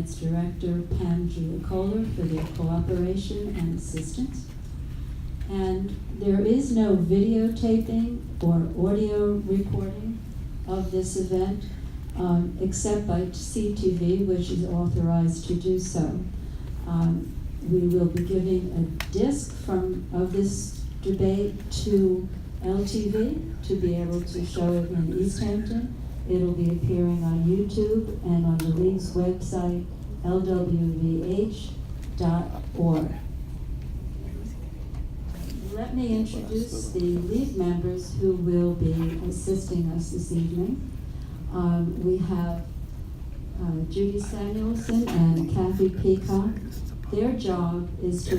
its director, Pam Giacola, for their cooperation and assistance. And there is no videotaping or audio recording of this event, except by CTV, which is authorized to do so. We will be giving a disc of this debate to LTV to be able to show it in East Hampton. It'll be appearing on YouTube and on the League's website, lwvh.org. Let me introduce the League members who will be assisting us this evening. We have Judy Samuelson and Kathy Peacock. Their job is to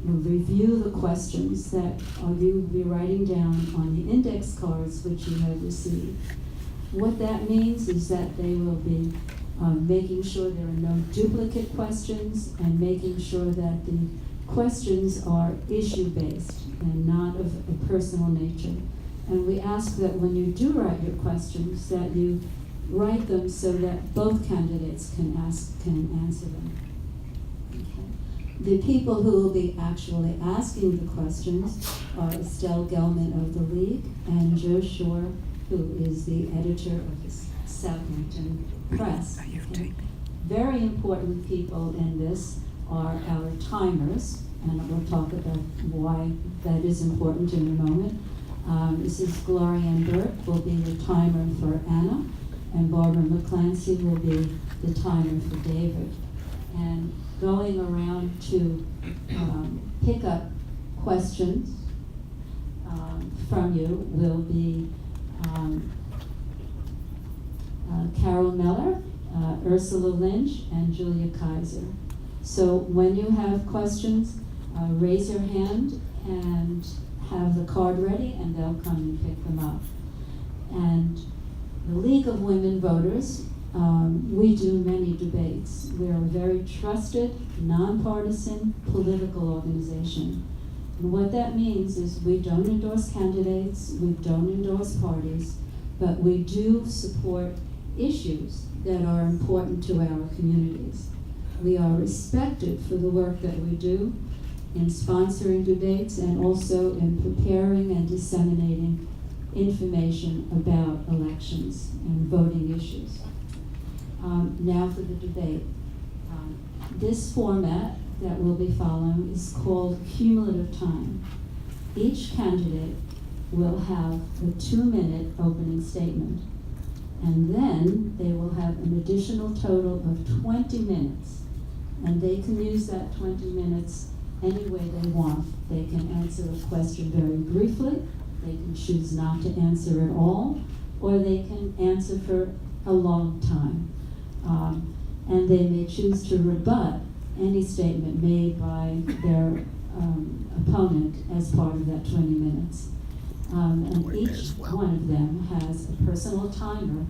review the questions that you will be writing down on the index cards which you have received. What that means is that they will be making sure there are no duplicate questions and making sure that the questions are issue-based and not of a personal nature. And we ask that when you do write your questions, that you write them so that both candidates can answer them. Okay. The people who will be actually asking the questions are Estelle Gelman of the League and Joe Shore, who is the editor of the Southampton Press. Okay. Very important people in this are our timers, and we'll talk about why that is important in a moment. Mrs. Gloria Ann Burke will be the timer for Anna, and Barbara McClancy will be the timer for David. And going around to pick up questions from you will be Carol Miller, Ursula Lynch, and Julia Kaiser. So when you have questions, raise your hand and have the card ready, and they'll come and pick them up. And the League of Women Voters, we do many debates. We are a very trusted, nonpartisan political organization. And what that means is we don't endorse candidates, we don't endorse parties, but we do support issues that are important to our communities. We are respected for the work that we do in sponsoring debates and also in preparing and disseminating information about elections and voting issues. Now for the debate. This format that we'll be following is called cumulative time. Each candidate will have a 2-minute opening statement, and then they will have an additional total of 20 minutes. And they can use that 20 minutes any way they want. They can answer a question very briefly, they can choose not to answer at all, or they can answer for a long time. And they may choose to rebut any statement made by their opponent as part of that 20 minutes. And each one of them has a personal timer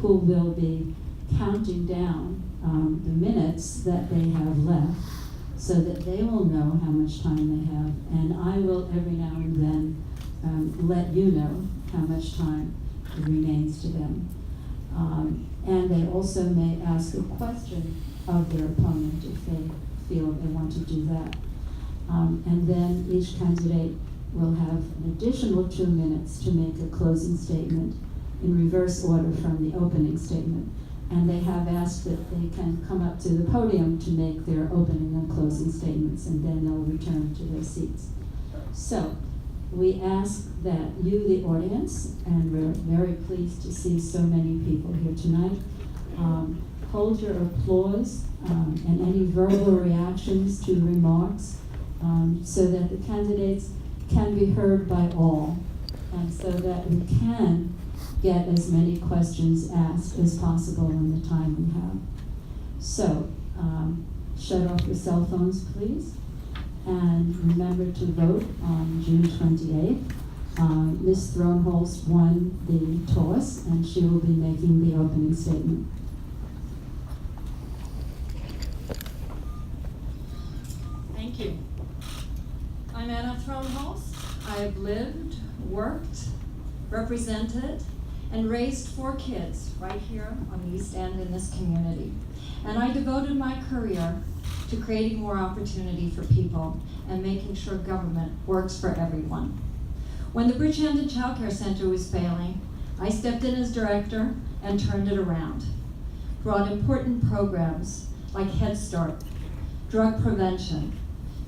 who will be counting down the minutes that they have left so that they will know how much time they have. And I will every now and then let you know how much time remains to them. And they also may ask a question of their opponent if they feel they want to do that. And then each candidate will have an additional 2 minutes to make a closing statement in reverse order from the opening statement. And they have asked that they can come up to the podium to make their opening and closing statements, and then they'll return to their seats. So we ask that you, the audience, and we're very pleased to see so many people here tonight, hold your applause and any verbal reactions to remarks so that the candidates can be heard by all, and so that we can get as many questions asked as possible in the time we have. So, shut off your cell phones, please, and remember to vote on June 28th. Ms. Throneholst won the toss, and she will be making the opening statement. Thank you. I'm Anna Throneholst. I have lived, worked, represented, and raised 4 kids right here on the East End in this community. And I devoted my career to creating more opportunity for people and making sure government works for everyone. When the Bridgehampton Child Care Center was failing, I stepped in as director and turned it around. Brought important programs like Head Start, drug prevention,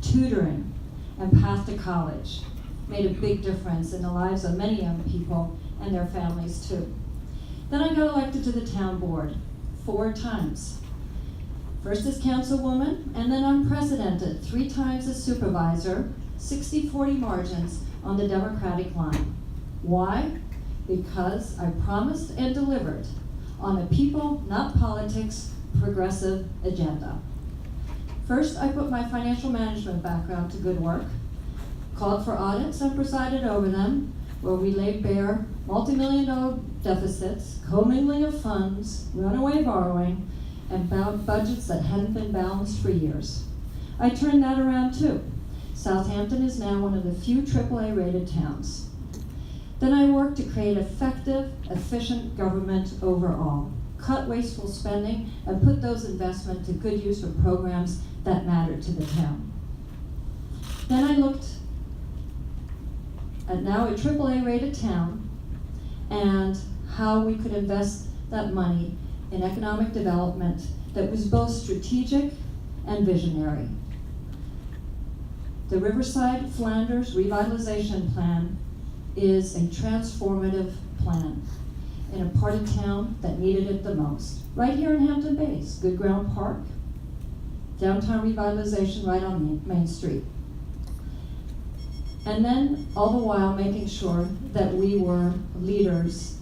tutoring, and Path to College. Made a big difference in the lives of many young people and their families too. Then I got elected to the town board 4 times. First as councilwoman, and then unprecedented 3 times as supervisor, 60-40 margins on the Democratic line. Why? Because I promised and delivered on a people, not politics, progressive agenda. First, I put my financial management background to good work, called for audits and presided over them, where we laid bare multi-million-dollar deficits, commingling of funds, runaway borrowing, and budgets that hadn't been balanced for years. I turned that around too. Southampton is now one of the few AAA rated towns. Then I worked to create effective, efficient government overall, cut wasteful spending, and put those investments to good use for programs that mattered to the town. Then I looked at now a AAA rated town and how we could invest that money in economic development that was both strategic and visionary. The Riverside Flanders Revitalization Plan is a transformative plan in a part of town that needed it the most. Right here in Hampton Bays, Good Ground Park, downtown revitalization right on Main Street. And then all the while making sure that we were leaders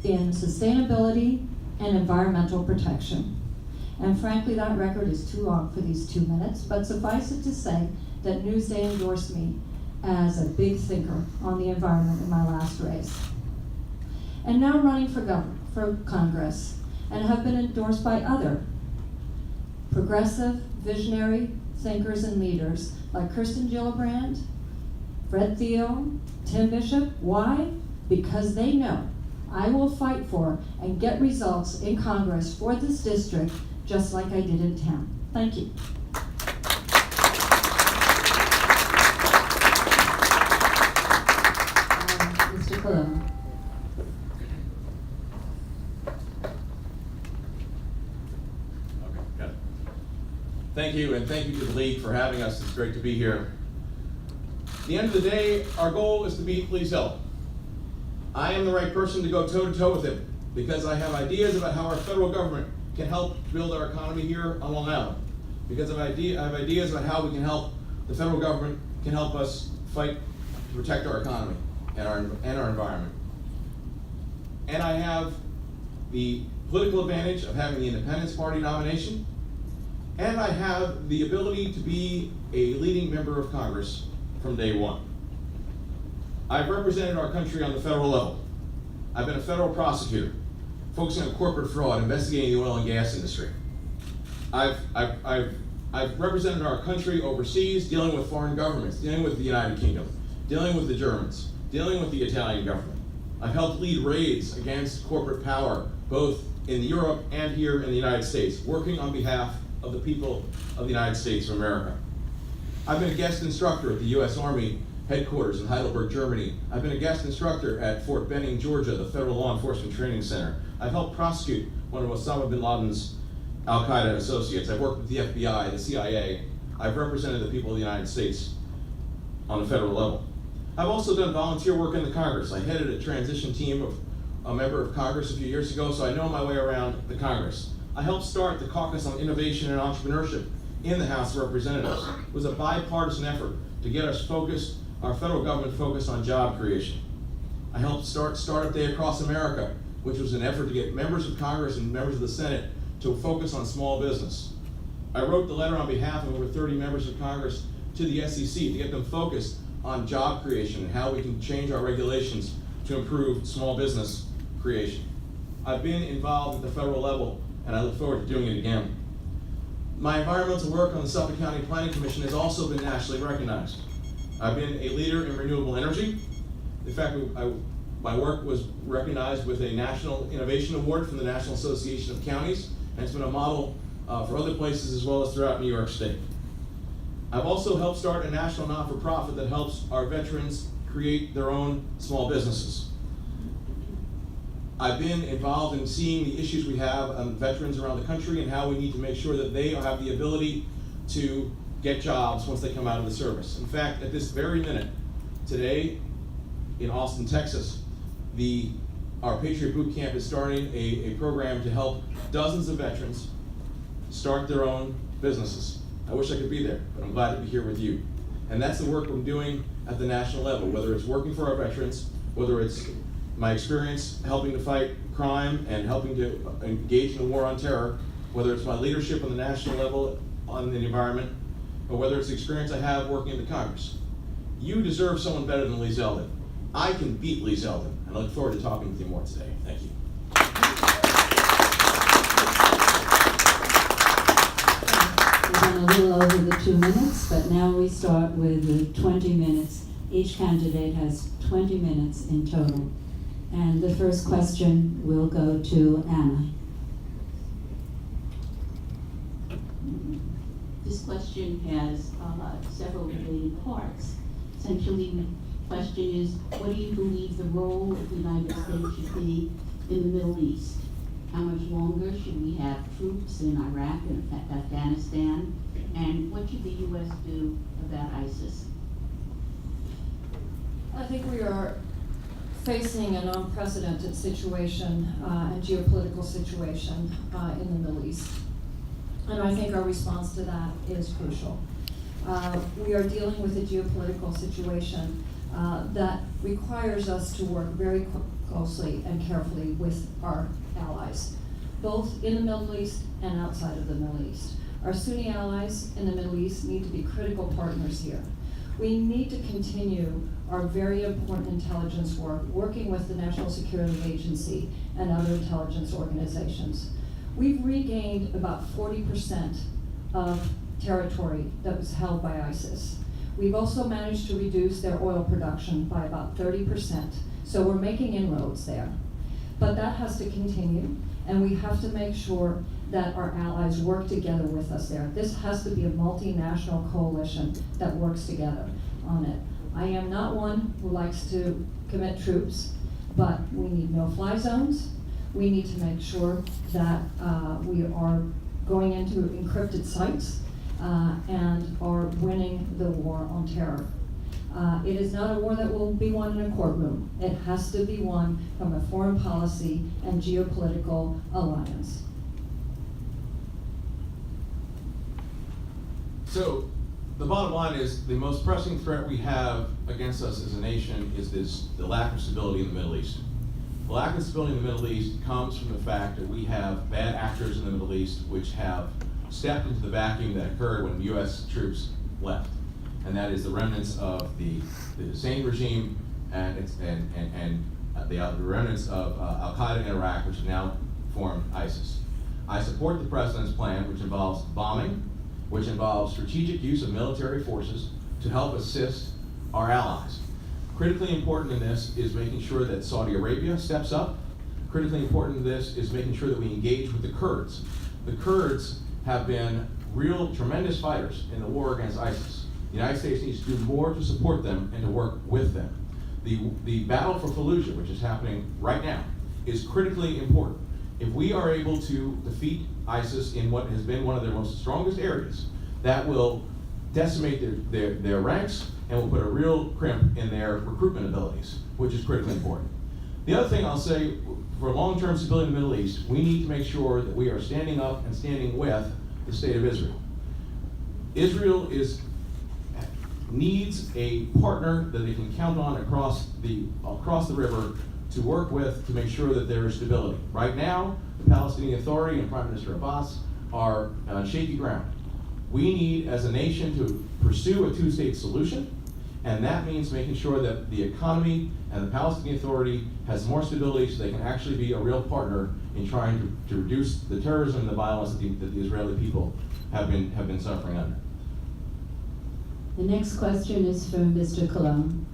in sustainability and environmental protection. And frankly, that record is too long for these 2 minutes, but suffice it to say that Newsday endorsed me as a big thinker on the environment in my last race. And now running for Congress, and have been endorsed by other progressive, visionary thinkers and leaders like Kirsten Gillibrand, Fred Thiel, Tim Bishop. Why? Because they know I will fight for and get results in Congress for this district just like I did in town. Thank you. Mr. Colon. Okay, got it. Thank you, and thank you to the league for having us. It's great to be here. At the end of the day, our goal is to beat Please Help. I am the right person to go toe-to-toe with him because I have ideas about how our federal government can help build our economy here on Long Island. Because I have ideas about how we can help, the federal government can help us fight to protect our economy and our environment. And I have the political advantage of having the Independence Party nomination, and I have the ability to be a leading member of Congress from day one. I've represented our country on the federal level. I've been a federal prosecutor, focusing on corporate fraud, investigating the oil and gas industry. I've represented our country overseas, dealing with foreign governments, dealing with the United Kingdom, dealing with the Germans, dealing with the Italian government. I've helped lead raids against corporate power, both in Europe and here in the United States, working on behalf of the people of the United States of America. I've been a guest instructor at the U.S. Army headquarters in Heidelberg, Germany. I've been a guest instructor at Fort Benning, Georgia, the Federal Law Enforcement Training Center. I've helped prosecute one of Osama bin Laden's Al-Qaeda associates. I've worked with the FBI, the CIA. I've represented the people of the United States on the federal level. I've also done volunteer work in the Congress. I headed a transition team of a member of Congress a few years ago, so I know my way around the Congress. I helped start the Caucus on Innovation and Entrepreneurship in the House of Representatives. It was a bipartisan effort to get us focused, our federal government focused on job creation. I helped start Startup Day Across America, which was an effort to get members of Congress and members of the Senate to focus on small business. I wrote the letter on behalf of over 30 members of Congress to the SEC to get them focused on job creation and how we can change our regulations to improve small business creation. I've been involved at the federal level, and I look forward to doing it again. My environmental work on the Suffolk County Planning Commission has also been nationally recognized. I've been a leader in renewable energy. In fact, My work was recognized with a National Innovation Award from the National Association of Counties, and it's been a model for other places as well as throughout New York State. I've also helped start a national not-for-profit that helps our veterans create their own small businesses. I've been involved in seeing the issues we have on veterans around the country and how we need to make sure that they have the ability to get jobs once they come out of the service. In fact, at this very minute, today in Austin, Texas, our Patriot Boot Camp is starting a program to help dozens of veterans start their own businesses. I wish I could be there, but I'm glad to be here with you. And that's the work I'm doing at the national level, whether it's working for our veterans, whether it's my experience helping to fight crime and helping to engage in the war on terror, whether it's my leadership on the national level on the environment, or whether it's the experience I have working in the Congress. You deserve someone better than Lee Zeldin. I can beat Lee Zeldin, and I look forward to talking with you more today. Thank you. We've gone a little over the 2 minutes, but now we start with the 20 minutes. Each candidate has 20 minutes in total. And the first question will go to Anna. This question has several related parts. Essentially, the question is, what do you believe the role of the United States should be in the Middle East? How much longer should we have troops in Iraq and Afghanistan? And what should the U.S. do about ISIS? I think we are facing an unprecedented situation and geopolitical situation in the Middle East. And I think our response to that is crucial. We are dealing with a geopolitical situation that requires us to work very closely and carefully with our allies, both in the Middle East and outside of the Middle East. Our Sunni allies in the Middle East need to be critical partners here. We need to continue our very important intelligence work, working with the National Security Agency and other intelligence organizations. We've regained about 40% of territory that was held by ISIS. We've also managed to reduce their oil production by about 30%, so we're making inroads there. But that has to continue, and we have to make sure that our allies work together with us there. This has to be a multinational coalition that works together on it. I am not one who likes to commit troops, but we need no-fly zones. We need to make sure that we are going into encrypted sites and are winning the war on terror. It is not a war that will be won in a courtroom. It has to be won from a foreign policy and geopolitical alliance. So the bottom line is the most pressing threat we have against us as a nation is the lack of stability in the Middle East. The lack of stability in the Middle East comes from the fact that we have bad actors in the Middle East which have stepped into the vacuum that occurred when U.S. troops left. And that is the remnants of the Hussein regime and the remnants of Al-Qaeda in Iraq, which have now formed ISIS. I support the President's plan, which involves bombing, which involves strategic use of military forces to help assist our allies. Critically important in this is making sure that Saudi Arabia steps up. Critically important in this is making sure that we engage with the Kurds. The Kurds have been real tremendous fighters in the war against ISIS. The United States needs to do more to support them and to work with them. The battle for Fallujah, which is happening right now, is critically important. If we are able to defeat ISIS in what has been one of their most strongest areas, that will decimate their ranks and will put a real crimp in their recruitment abilities, which is critically important. The other thing I'll say, for long-term stability in the Middle East, we need to make sure that we are standing up and standing with the state of Israel. Israel needs a partner that they can count on across the river to work with to make sure that there is stability. Right now, the Palestinian Authority and Prime Minister Abbas are on shaky ground. We need, as a nation, to pursue a two-state solution, and that means making sure that the economy and the Palestinian Authority has more stability so they can actually be a real partner in trying to reduce the terrorism and the violence that the Israeli people have been suffering under. The next question is from Mr. Cologne.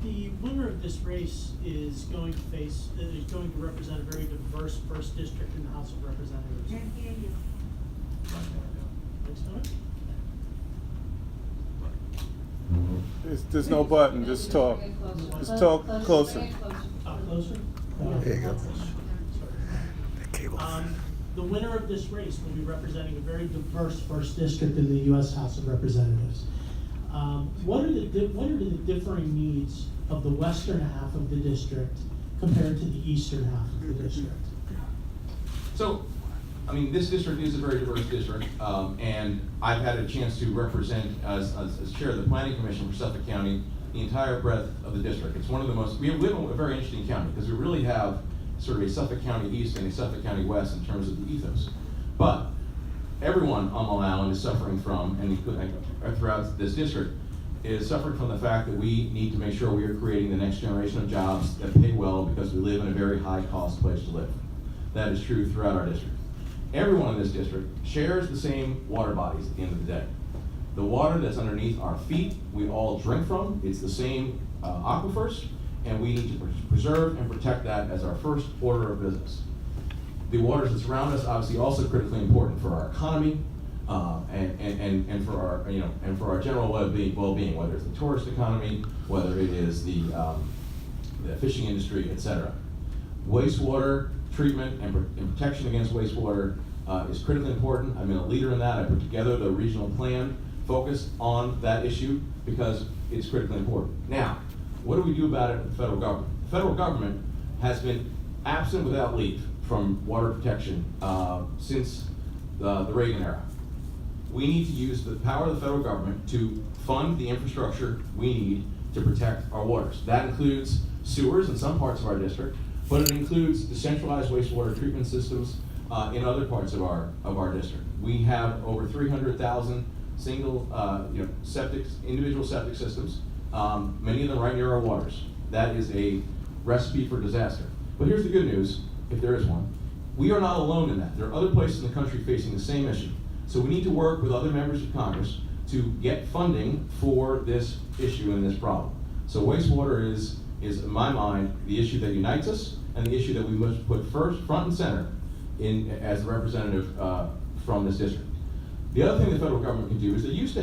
The winner of this race is going to represent a very diverse first district in the House of Representatives. Can't hear you. Next time. There's no button, just talk. Just talk closer. Closer? There you go. The winner of this race will be representing a very diverse first district in the U.S. House of Representatives. What are the differing needs of the western half of the district compared to the eastern half of the district? So, I mean, this district is a very diverse district, and I've had a chance to represent, as chair of the Planning Commission for Suffolk County, the entire breadth of the district. It's one of the most, we have a very interesting county, because we really have sort of a Suffolk County East and a Suffolk County West in terms of the ethos. But everyone on Long Island is suffering from, and throughout this district, is suffering from the fact that we need to make sure we are creating the next generation of jobs that pay well, because we live in a very high-cost place to live. That is true throughout our district. Everyone in this district shares the same water bodies at the end of the day. The water that's underneath our feet, we all drink from. It's the same aquifers, and we need to preserve and protect that as our first order of business. The waters that surround us, obviously, also critically important for our economy, and for our and for our general well-being, whether it's the tourist economy, whether it is the fishing industry, etc. Wastewater treatment and protection against wastewater is critically important. I've been a leader in that. I put together the regional plan focused on that issue because it's critically important. Now, what do we do about it with the federal government? The federal government has been absent without leave from water protection since the Reagan era. We need to use the power of the federal government to fund the infrastructure we need to protect our waters. That includes sewers in some parts of our district, but it includes decentralized wastewater treatment systems in other parts of our district. We have over 300,000 single individual septic systems, many of them right near our waters. That is a recipe for disaster. But here's the good news, if there is one. We are not alone in that. There are other places in the country facing the same issue. So we need to work with other members of Congress to get funding for this issue and this problem. So wastewater is in my mind, the issue that unites us and the issue that we must put front and center as a representative from this district. The other thing the federal government can do is they used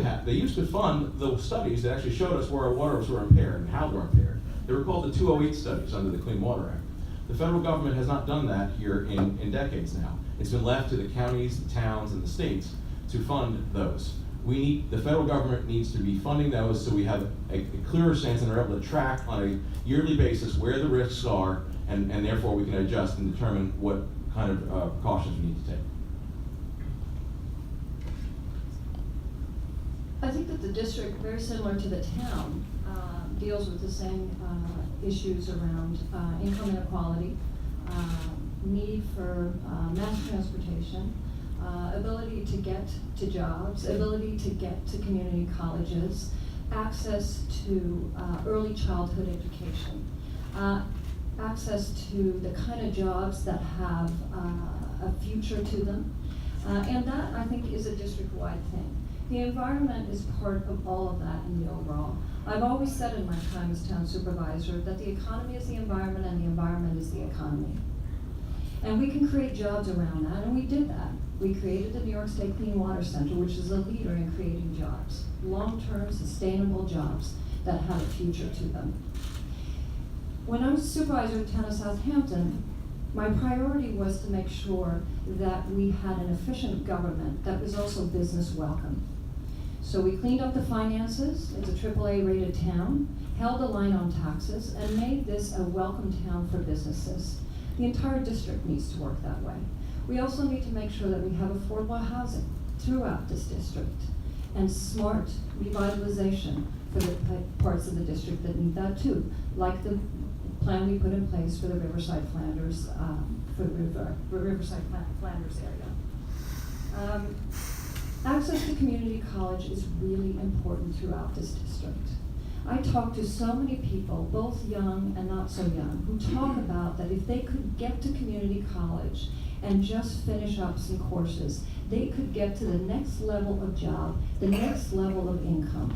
to fund the studies that actually showed us where our waters were impaired and how they're impaired. They were called the 208 studies under the Clean Water Act. The federal government has not done that here in decades now. It's been left to the counties, the towns, and the states to fund those. The federal government needs to be funding those so we have a clearer sense and are able to track on a yearly basis where the risks are, and therefore we can adjust and determine what kind of precautions we need to take. I think that the district, very similar to the town, deals with the same issues around income inequality, need for mass transportation, ability to get to jobs, ability to get to community colleges, access to early childhood education, access to the kind of jobs that have a future to them. And that, I think, is a district-wide thing. The environment is part of all of that in the overall. I've always said in my time as town supervisor that the economy is the environment and the environment is the economy. And we can create jobs around that, and we did that. We created the New York State Clean Water Center, which is a leader in creating jobs, long-term sustainable jobs that have a future to them. When I was supervisor at the town of Southampton, my priority was to make sure that we had an efficient government that was also business welcome. So we cleaned up the finances, it's a AAA rated town, held the line on taxes, and made this a welcome town for businesses. The entire district needs to work that way. We also need to make sure that we have affordable housing throughout this district and smart revitalization for the parts of the district that need that too, like the plan we put in place for the Riverside Flanders, Flanders area. Access to community college is really important throughout this district. I talk to so many people, both young and not so young, who talk about that if they could get to community college and just finish up some courses, they could get to the next level of job, the next level of income,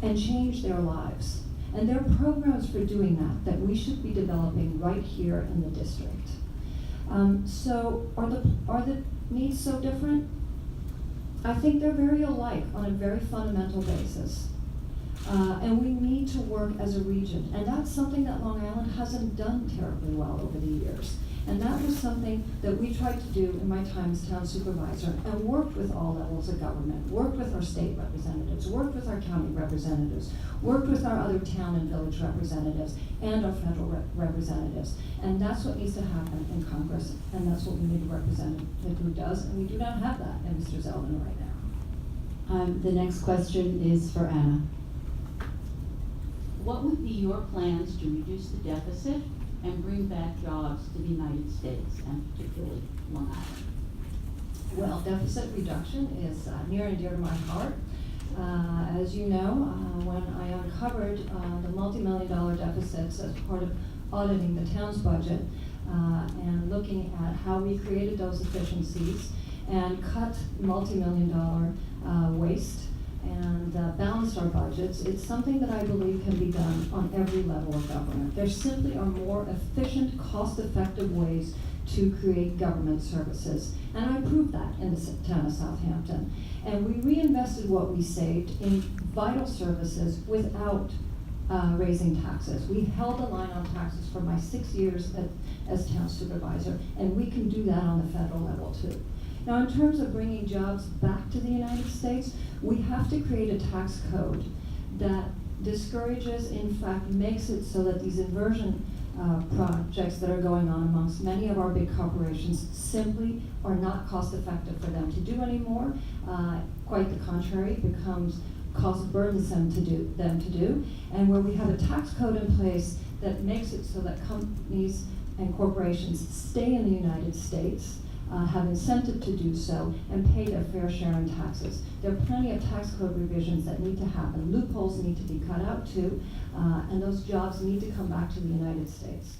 and change their lives. And there are programs for doing that we should be developing right here in the district. So are the needs so different? I think they're very alike on a very fundamental basis. And we need to work as a region. And that's something that Long Island hasn't done terribly well over the years. And that was something that we tried to do in my time as town supervisor, and worked with all levels of government, worked with our state representatives, worked with our county representatives, worked with our other town and village representatives, and our federal representatives. And that's what needs to happen in Congress, and that's what we need a representative who does, and we do not have that in Mr. Zeldin right now. The next question is for Anna. What would be your plans to reduce the deficit and bring back jobs to the United States, and particularly Long Island? Well, deficit reduction is near and dear to my heart. As you know, when I uncovered the multi-million-dollar deficits as part of auditing the town's budget and looking at how we created those efficiencies and cut multi-million-dollar waste and balanced our budgets, it's something that I believe can be done on every level of government. There simply are more efficient, cost-effective ways to create government services. And I proved that in the town of Southampton. And we reinvested what we saved in vital services without raising taxes. We held the line on taxes for my 6 years as town supervisor, and we can do that on the federal level too. Now, in terms of bringing jobs back to the United States, we have to create a tax code that discourages, in fact, makes it so that these inversion projects that are going on amongst many of our big corporations simply are not cost effective for them to do anymore. Quite the contrary, it becomes cost burdensome to do. And where we have a tax code in place that makes it so that companies and corporations stay in the United States, have incentive to do so, and pay their fair share in taxes. There are plenty of tax code revisions that need to happen. Loopholes need to be cut out too, and those jobs need to come back to the United States.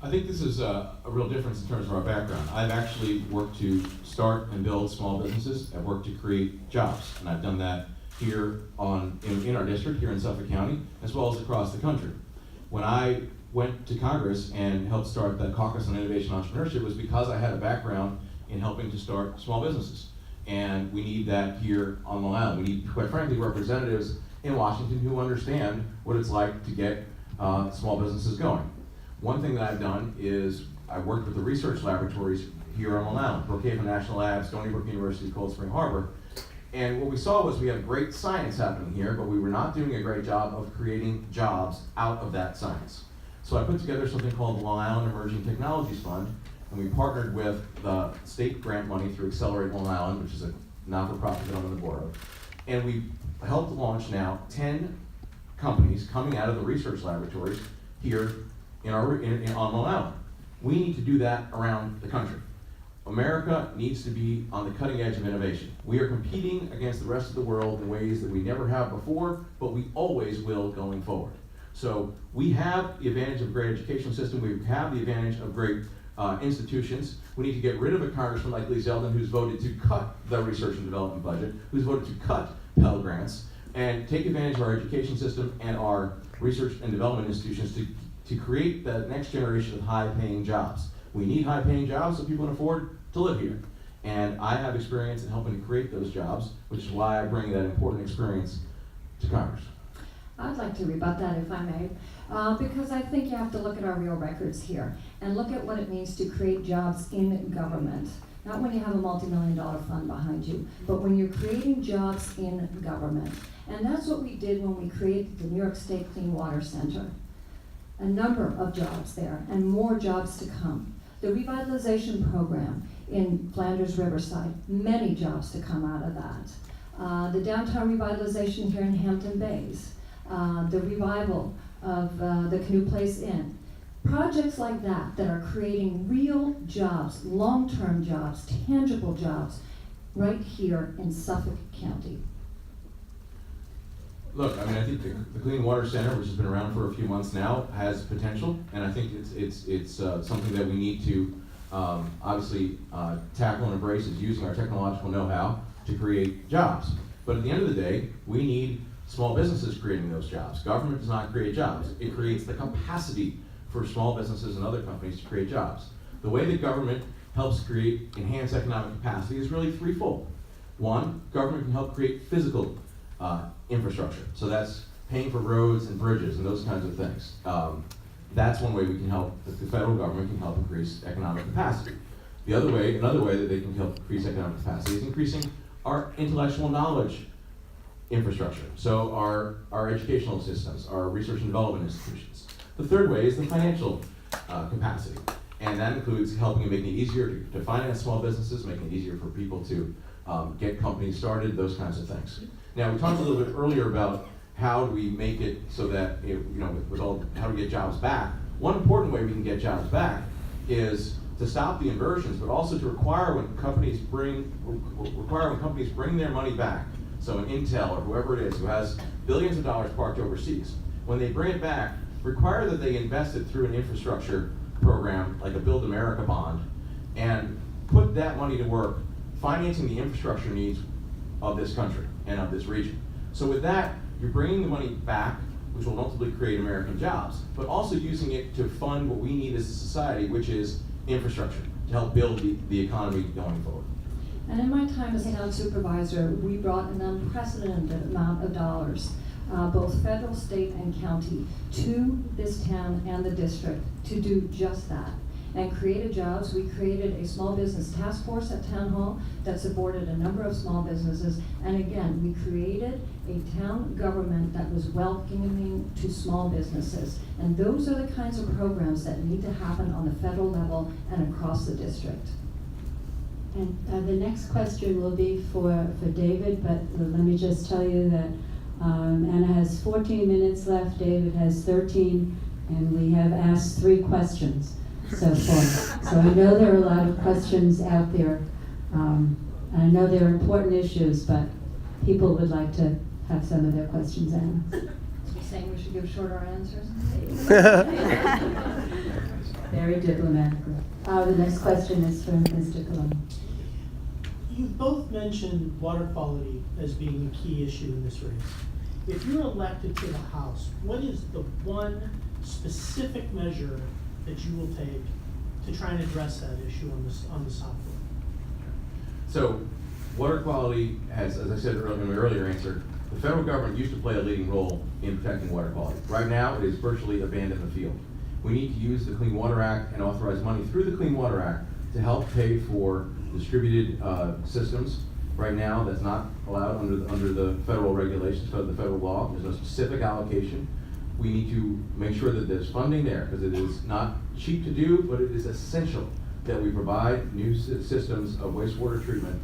I think this is a real difference in terms of our background. I've actually worked to start and build small businesses. I've worked to create jobs, and I've done that here in our district, here in Suffolk County, as well as across the country. When I went to Congress and helped start the Caucus on Innovation and Entrepreneurship was because I had a background in helping to start small businesses. And we need that here on Long Island. We need, quite frankly, representatives in Washington who understand what it's like to get small businesses going. One thing that I've done is I worked with the research laboratories here on Long Island, Brookhaven National Labs, Stony Brook University, Cold Spring Harbor. And what we saw was we had great science happening here, but we were not doing a great job of creating jobs out of that science. So I put together something called the Long Island Emerging Technologies Fund, and we partnered with the state grant money through Accelerate Long Island, which is a not-for-profit that I'm on the board of. And we helped launch now 10 companies coming out of the research laboratories here on Long Island. We need to do that around the country. America needs to be on the cutting edge of innovation. We are competing against the rest of the world in ways that we never have before, but we always will going forward. So we have the advantage of a great education system. We have the advantage of great institutions. We need to get rid of a congressman like Lee Zeldin, who's voted to cut the research and development budget, who's voted to cut Pell Grants, and take advantage of our education system and our research and development institutions to create the next generation of high-paying jobs. We need high-paying jobs so people can afford to live here. And I have experience in helping to create those jobs, which is why I bring that important experience to Congress. I'd like to rebut that if I may, because I think you have to look at our real records here and look at what it means to create jobs in government. Not when you have a multi-million-dollar fund behind you, but when you're creating jobs in government. And that's what we did when we created the New York State Clean Water Center. A number of jobs there, and more jobs to come. The revitalization program in Flanders Riverside, many jobs to come out of that. The downtown revitalization here in Hampton Bays. The revival of the Canoe Place Inn. Projects like that are creating real jobs, long-term jobs, tangible jobs, right here in Suffolk County. Look, I mean, I think the Clean Water Center, which has been around for a few months now, has potential, and I think it's something that we need to obviously tackle and embrace, is using our technological know-how to create jobs. But at the end of the day, we need small businesses creating those jobs. Government does not create jobs. It creates the capacity for small businesses and other companies to create jobs. The way that government helps create enhanced economic capacity is really threefold. One, government can help create physical infrastructure. So that's paying for roads and bridges and those kinds of things. That's one way we can help, that the federal government can help increase economic capacity. Another way that they can help increase economic capacity is increasing our intellectual knowledge infrastructure. So our educational systems, our research and development institutions. The third way is the financial capacity. And that includes helping and making it easier to finance small businesses, making it easier for people to get companies started, those kinds of things. Now, we talked a little bit earlier about how do we make it so that, with all, how do we get jobs back? One important way we can get jobs back is to stop the inversions, but also to require when companies bring their money back. So an Intel or whoever it is who has billions of dollars parked overseas, when they bring it back, require that they invest it through an infrastructure program like a Build America bond, and put that money to work financing the infrastructure needs of this country and of this region. So with that, you're bringing the money back, which will ultimately create American jobs, but also using it to fund what we need as a society, which is infrastructure, to help build the economy going forward. And in my time as town supervisor, we brought an unprecedented amount of dollars, both federal, state, and county, to this town and the district to do just that. And created jobs. We created a small business task force at Town Hall that supported a number of small businesses. And again, we created a town government that was welcoming to small businesses. And those are the kinds of programs that need to happen on the federal level and across the district. And the next question will be for David, but let me just tell you that Anna has 14 minutes left, David has 13, and we have asked 3 questions so far. So I know there are a lot of questions out there. I know there are important issues, but people would like to have some of their questions asked. So you're saying we should give shorter answers? Very diplomatic. The next question is from Mr. Colon. You both mentioned water quality as being a key issue in this race. If you're elected to the House, what is the one specific measure that you will take to try and address that issue on the South Fork? So, water quality has, as I said in my earlier answer, the federal government used to play a leading role in protecting water quality. Right now, it is virtually abandoned the field. We need to use the Clean Water Act and authorize money through the Clean Water Act to help pay for distributed systems. Right now, that's not allowed under the federal regulations, the federal law. There's no specific allocation. We need to make sure that there's funding there, because it is not cheap to do, but it is essential that we provide new systems of wastewater treatment,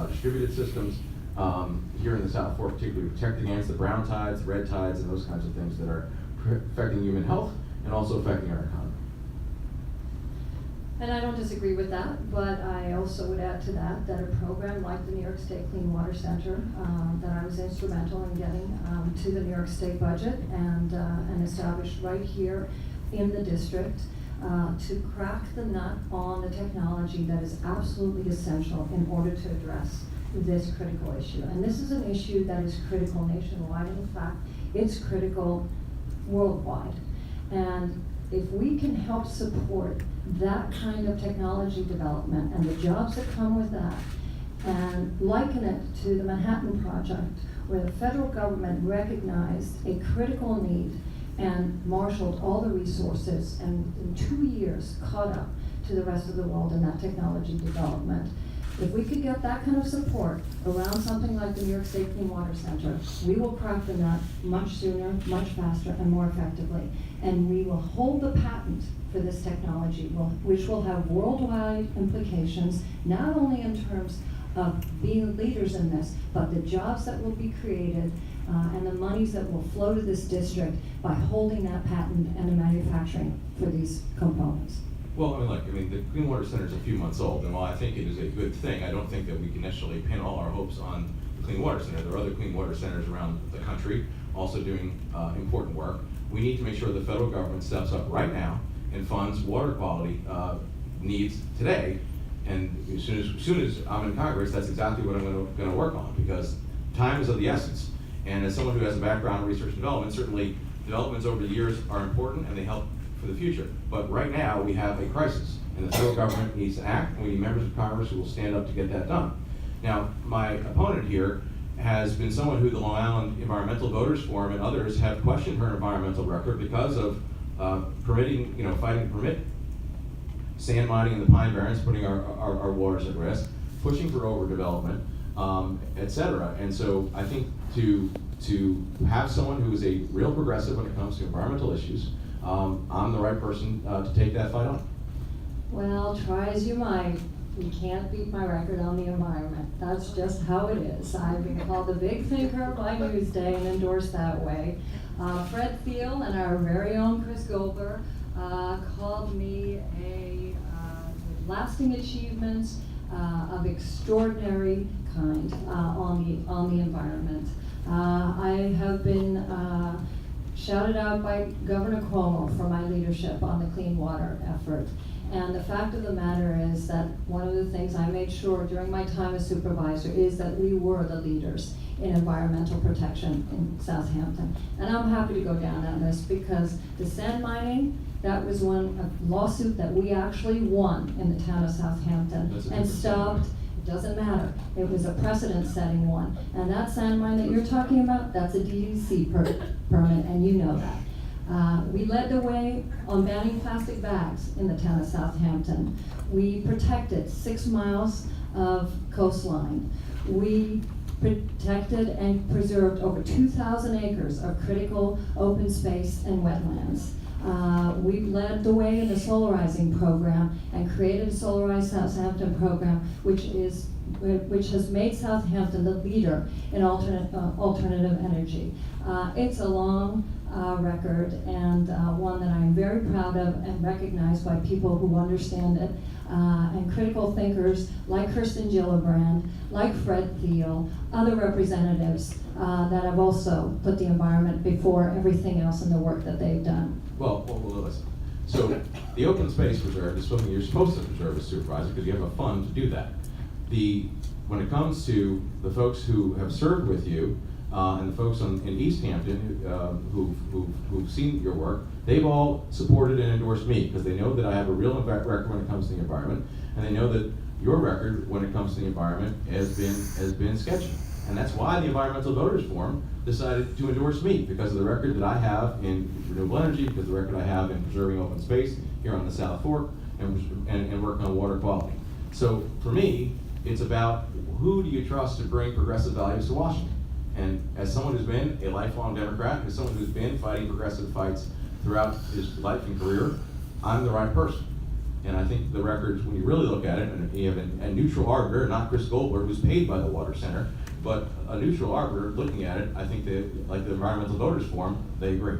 distributed systems here in the South Fork, particularly protect against the brown tides, the red tides, and those kinds of things that are affecting human health and also affecting our economy. And I don't disagree with that, but I also would add to that a program like the New York State Clean Water Center that I was instrumental in getting to the New York State budget and established right here in the district to crack the nut on the technology that is absolutely essential in order to address this critical issue. And this is an issue that is critical nationwide. In fact, it's critical worldwide. And if we can help support that kind of technology development and the jobs that come with that, and liken it to the Manhattan Project, where the federal government recognized a critical need and marshaled all the resources, and in 2 years caught up to the rest of the world in that technology development. If we could get that kind of support around something like the New York State Clean Water Center, we will crack the nut much sooner, much faster, and more effectively. And we will hold the patent for this technology, which will have worldwide implications, not only in terms of being leaders in this, but the jobs that will be created and the monies that will flow to this district by holding that patent and the manufacturing for these components. Well, the Clean Water Center is a few months old, and while I think it is a good thing, I don't think that we can necessarily pin all our hopes on the Clean Water Center. There are other Clean Water Centers around the country also doing important work. We need to make sure the federal government steps up right now and funds water quality needs today. And as soon as I'm in Congress, that's exactly what I'm going to work on, because time is of the essence. And as someone who has a background in research and development, certainly developments over the years are important and they help for the future. But right now, we have a crisis, and the federal government needs to act, and we need members of Congress who will stand up to get that done. Now, my opponent here has been someone who the Long Island Environmental Voters Forum and others have questioned her environmental record because of fighting to permit sand mining in the Pine Barrens, putting our waters at risk, pushing for overdevelopment, et cetera. And so I think to have someone who is a real progressive when it comes to environmental issues, I'm the right person to take that fight on. Well, try as you might, you can't beat my record on the environment. That's just how it is. I've been called the big thinker by Newsday and endorsed that way. Fred Thiel and our very own Chris Goldberg called me a lasting achievements of extraordinary kind on the environment. I have been shouted out by Governor Cuomo for my leadership on the clean water effort. And the fact of the matter is that one of the things I made sure during my time as supervisor is that we were the leaders in environmental protection in Southampton. And I'm happy to go down that list because the sand mining, that was a lawsuit that we actually won in the town of Southampton and stopped. It doesn't matter. It was a precedent-setting one. And that sand mine that you're talking about, that's a DEC permit, and you know that. We led the way on banning plastic bags in the town of Southampton. We protected 6 miles of coastline. We protected and preserved over 2,000 acres of critical open space and wetlands. We led the way in the solarizing program and created a Solarized Southampton program, which has made Southampton the leader in alternative energy. It's a long record and one that I'm very proud of and recognized by people who understand it, and critical thinkers like Kirsten Gillibrand, like Fred Thiel, other representatives that have also put the environment before everything else in the work that they've done. Well, listen. So the open space reserve is something you're supposed to preserve as supervisor because you have a fund to do that. When it comes to the folks who have served with you and the folks in East Hampton who've seen your work, they've all supported and endorsed me because they know that I have a real record when it comes to the environment, and they know that your record when it comes to the environment has been sketchy. And that's why the Environmental Voters Forum decided to endorse me, because of the record that I have in renewable energy, because of the record I have in preserving open space here on the South Fork, and working on water quality. So for me, it's about who do you trust to bring progressive values to Washington? And as someone who's been a lifelong Democrat, as someone who's been fighting progressive fights throughout his life and career, I'm the right person. And I think the records, when you really look at it, and you have a neutral arbiter, not Chris Goldberg, who's paid by the Water Center, but a neutral arbiter looking at it, I think that, like the Environmental Voters Forum, they agree.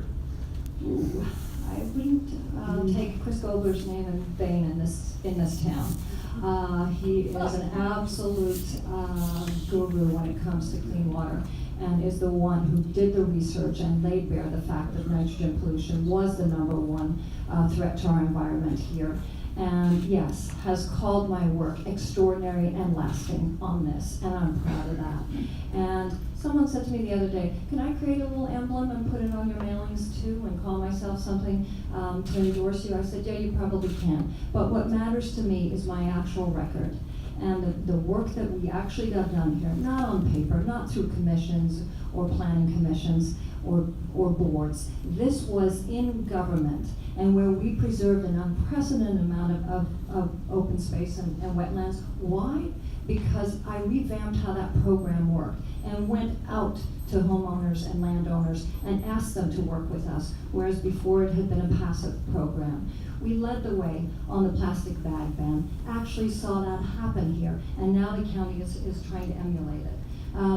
Ooh, I wouldn't take Chris Goldberg's name in vain in this town. He is an absolute guru when it comes to clean water, and is the one who did the research and laid bare the fact that nitrogen pollution was the #1 threat to our environment here. And yes, has called my work extraordinary and lasting on this, and I'm proud of that. And someone said to me the other day, can I create a little emblem and put it on your mailings too and call myself something to endorse you? I said, yeah, you probably can. But what matters to me is my actual record and the work that we actually got done here, not on paper, not through commissions or planning commissions or boards. This was in government, and where we preserved an unprecedented amount of open space and wetlands. Why? Because I revamped how that program worked and went out to homeowners and landowners and asked them to work with us, whereas before it had been a passive program. We led the way on the plastic bag ban, actually saw that happen here, and now the county is trying to emulate it.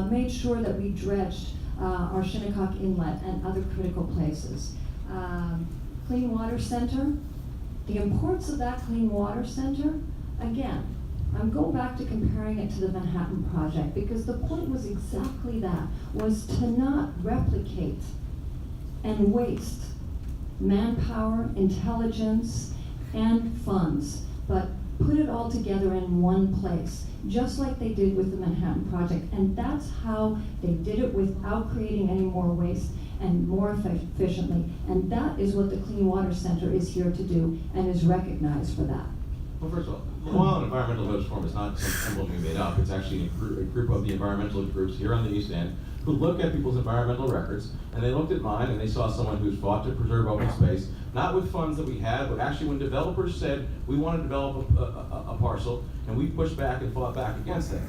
Made sure that we dredged our Shinnecock Inlet and other critical places. Clean Water Center, the importance of that Clean Water Center, again, I'm going back to comparing it to the Manhattan Project, because the point was exactly that, was to not replicate and waste manpower, intelligence, and funds, but put it all together in one place, just like they did with the Manhattan Project. And that's how they did it without creating any more waste and more efficiently. And that is what the Clean Water Center is here to do and is recognized for that. Well, first of all, the NY01 Environmental Host Forum is not some symbol we made up. It's actually a group of the environmental groups here on the East End who look at people's environmental records, and they looked at mine and they saw someone who's fought to preserve open space, not with funds that we had, but actually when developers said we want to develop a parcel, and we pushed back and fought back against that.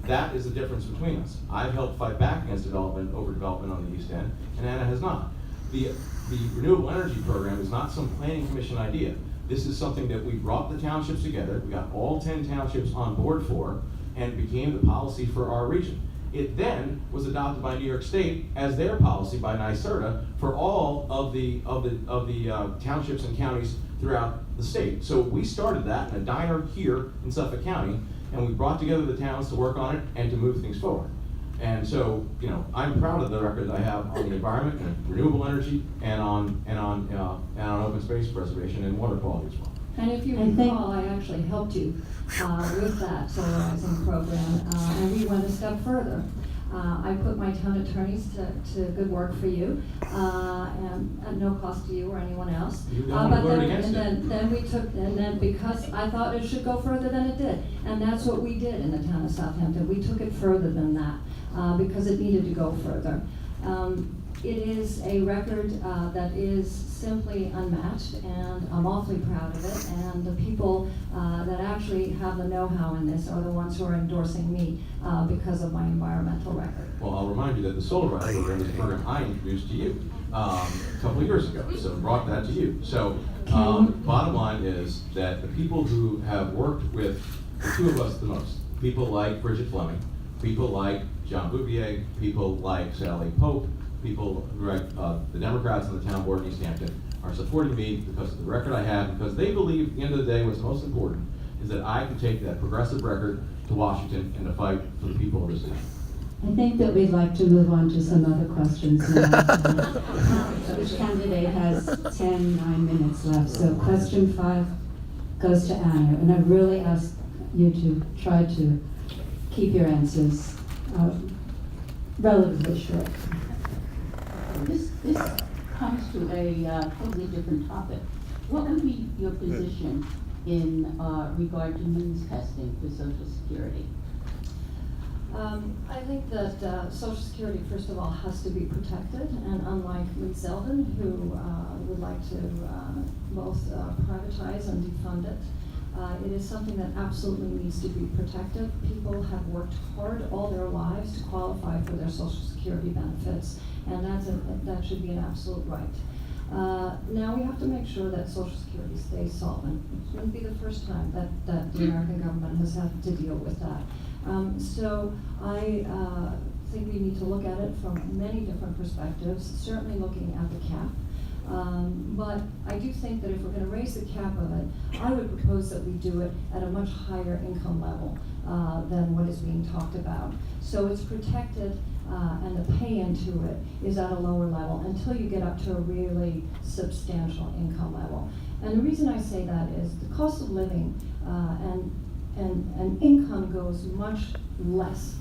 That is the difference between us. I've helped fight back against overdevelopment on the East End, and Anna has not. The renewable energy program is not some planning commission idea. This is something that we brought the townships together, we got all 10 townships on board for, and became the policy for our region. It then was adopted by New York State as their policy by NYSERDA for all of the townships and counties throughout the state. So we started that in a diner here in Suffolk County, and we brought together the towns to work on it and to move things forward. And so, you know, I'm proud of the record I have on the environment and renewable energy and on open space preservation and water quality as well. And if you recall, I actually helped you with that solarizing program, and we went a step further. I put my town attorneys to good work for you, and at no cost to you or anyone else. You don't want to vote against then because I thought it should go further than it did, and that's what we did in the town of Southampton. We took it further than that because it needed to go further. It is a record that is simply unmatched, and I'm awfully proud of it. And the people that actually have the know-how in this are the ones who are endorsing me because of my environmental record. Well, I'll remind you that the solar rights program is a program I introduced to you a couple of years ago, so brought that to you. So bottom line is that the people who have worked with the two of us the most, people like Bridget Fleming, people like John Bouvier, people like Sally Pope, people like the Democrats on the town board in East Hampton are supporting me because of the record I have, because they believe at the end of the day what's most important is that I can take that progressive record to Washington and to fight for the people of this nation. I think that we'd like to move on to some other questions now. Each candidate has 9 minutes left. So question 5 goes to Anna, and I really ask you to try to keep your answers relatively short. This comes to a totally different topic. What would be your position in regard to means testing for Social Security? I think that Social Security, first of all, has to be protected, and unlike Lee Zeldin, who would like to both privatize and defund it, it is something that absolutely needs to be protected. People have worked hard all their lives to qualify for their Social Security benefits, and that should be an absolute right. Now we have to make sure that Social Security stays solvent. It wouldn't be the first time that the American government has had to deal with that. So I think we need to look at it from many different perspectives, certainly looking at the cap. But I do think that if we're going to raise the cap of it, I would propose that we do it at a much higher income level than what is being talked about. So it's protected and the pay into it is at a lower level until you get up to a really substantial income level. And the reason I say that is the cost of living and income goes much less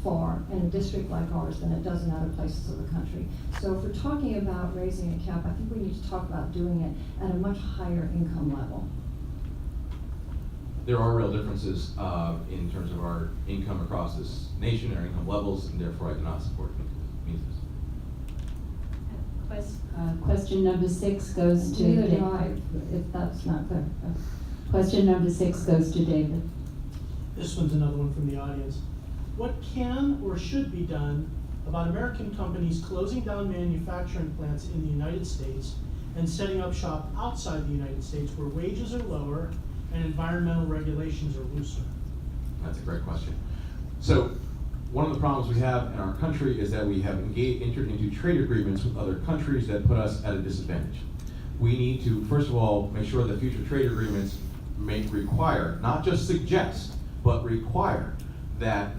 far in a district like ours than it does in other places of the country. So if we're talking about raising a cap, I think we need to talk about doing it at a much higher income level. There are real differences in terms of our income across this nation, our income levels, and therefore I do not support means testing. Question number 6 goes to Neither David. do I, if that's not clear. Question number 6 goes to David. This one's another one from the audience. What can or should be done about American companies closing down manufacturing plants in the United States and setting up shop outside the United States where wages are lower and environmental regulations are looser? That's a great question. So one of the problems we have in our country is that we have entered into trade agreements with other countries that put us at a disadvantage. We need to, first of all, make sure that future trade agreements require, not just suggest, but require that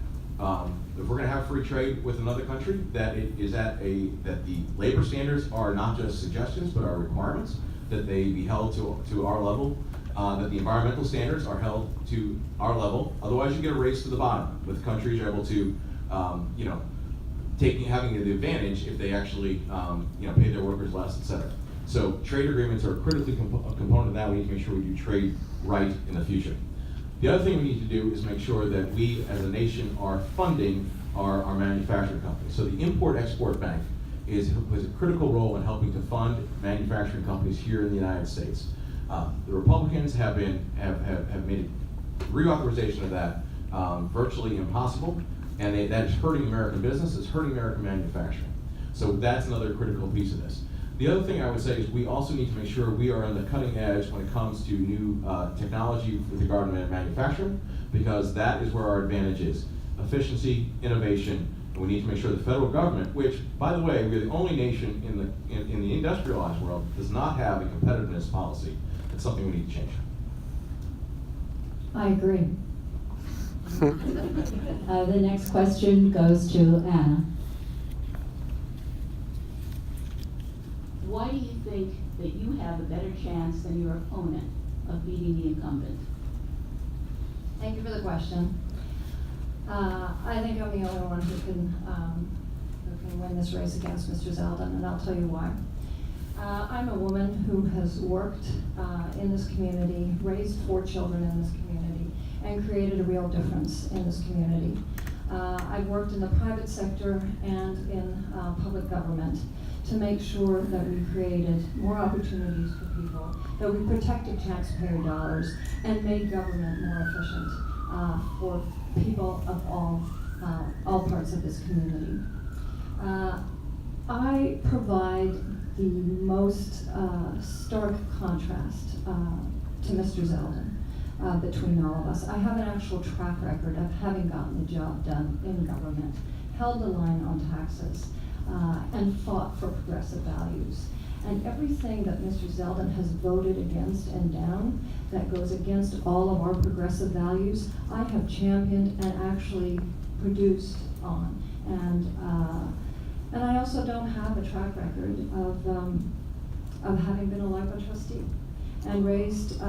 if we're going to have free trade with another country, that that the labor standards are not just suggestions but are requirements, that they be held to our level, that the environmental standards are held to our level. Otherwise, you get a race to the bottom with countries are able to, having the advantage if they actually, pay their workers less, et cetera. So trade agreements are a critical component of that. We need to make sure we do trade right in the future. The other thing we need to do is make sure that we, as a nation, are funding our manufacturing companies. So the Import-Export Bank plays a critical role in helping to fund manufacturing companies here in the United States. The Republicans have made reauthorization of that virtually impossible, and that is hurting American business, it's hurting American manufacturing. So that's another critical piece of this. The other thing I would say is we also need to make sure we are on the cutting edge when it comes to new technology with regard to manufacturing, because that is where our advantage is. Efficiency, innovation, and we need to make sure the federal government, which, by the way, we're the only nation in the industrialized world, does not have a competitiveness policy. It's something we need to change. I agree. The next question goes to Anna. Why do you think that you have a better chance than your opponent of beating the incumbent? Thank you for the question. I think I'm the only one who can win this race against Mr. Zeldin, and I'll tell you why. I'm a woman who has worked in this community, raised 4 children in this community, and created a real difference in this community. I've worked in the private sector and in public government to make sure that we created more opportunities for people, that we protected taxpayer dollars, and made government more efficient for people of all parts of this community. I provide the most stark contrast to Mr. Zeldin between all of us. I have an actual track record of having gotten the job done in government, held the line on taxes, and fought for progressive values. And everything that Mr. Zeldin has voted against and down that goes against all of our progressive values, I have championed and actually produced on. And I also don't have a track record of having been a LIPA trustee and raised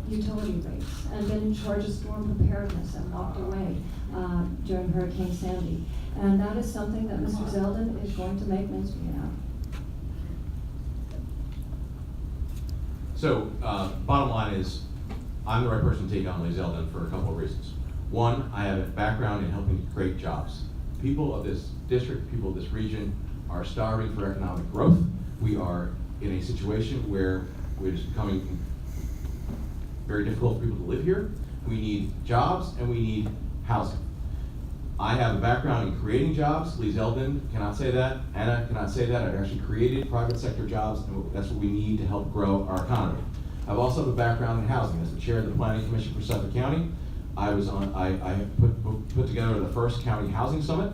utility rates and been in charge of storm preparedness and walked away during Hurricane Sandy. And that is something that Mr. Zeldin is going to make mincemeat out of. So, bottom line is, I'm the right person to take on Lee Zeldin for a couple of reasons. One, I have a background in helping to create jobs. People of this district, people of this region are starving for economic growth. We are in a situation where it is becoming very difficult for people to live here. We need jobs and we need housing. I have a background in creating jobs. Lee Zeldin cannot say that. Anna cannot say that. I've actually created private sector jobs, and that's what we need to help grow our economy. I've also have a background in housing. As the chair of the Planning Commission for Suffolk County, I put together the first county housing summit.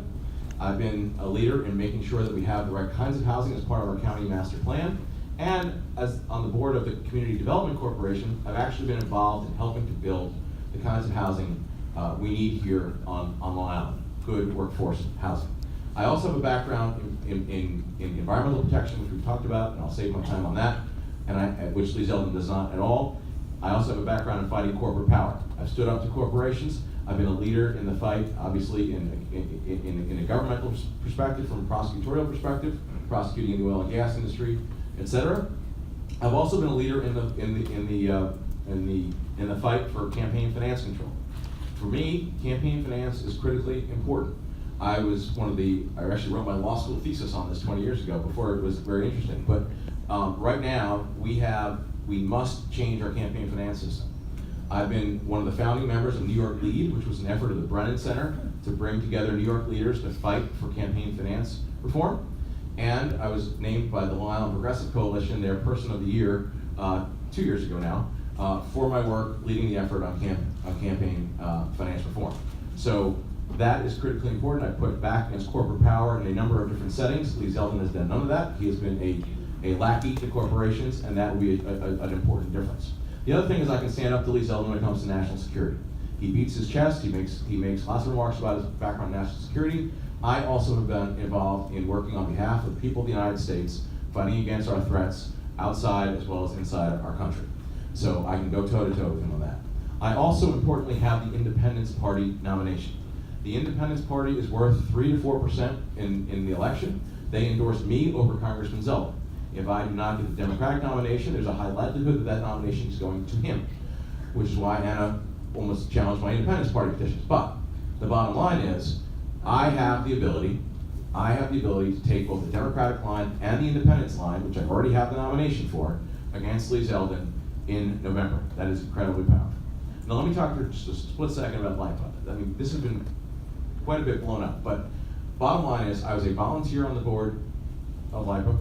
I've been a leader in making sure that we have the right kinds of housing as part of our county master plan. And as on the board of the Community Development Corporation, I've actually been involved in helping to build the kinds of housing we need here on Long Island, good workforce housing. I also have a background in environmental protection, which we've talked about, and I'll save my time on that, which Lee Zeldin does not at all. I also have a background in fighting corporate power. I've stood up to corporations. I've been a leader in the fight, obviously, in a governmental perspective, from a prosecutorial perspective, prosecuting in the oil and gas industry, etc. I've also been a leader in the fight for campaign finance control. For me, campaign finance is critically important. I actually wrote my law school thesis on this 20 years ago before it was very interesting. But right now, we must change our campaign finance system. I've been one of the founding members of New York Lead, which was an effort of the Brennan Center to bring together New York leaders to fight for campaign finance reform. And I was named by the Long Island Progressive Coalition their Person of the Year 2 years ago now for my work leading the effort on campaign finance reform. So that is critically important. I put back against corporate power in a number of different settings. Lee Zeldin has done none of that. He has been a lackey to corporations, and that will be an important difference. The other thing is I can stand up to Lee Zeldin when it comes to national security. He beats his chest, he makes lots of remarks about his background in national security. I also have been involved in working on behalf of the people of the United States, fighting against our threats outside as well as inside our country. So I can go toe-to-toe with him on that. I also importantly have the Independence Party nomination. The Independence Party is worth 3 to 4% in the election. They endorsed me over Congressman Zeldin. If I do not get the Democratic nomination, there's a high likelihood that that nomination is going to him, which is why Anna almost challenged my Independence Party petitions. But the bottom line is, I have the ability to take both the Democratic line and the Independence line, which I already have the nomination for, against Lee Zeldin in November. That is incredibly powerful. Now let me talk for just a split second about LIPA. I mean, this has been quite a bit blown up, but bottom line is, I was a volunteer on the board of LIPA.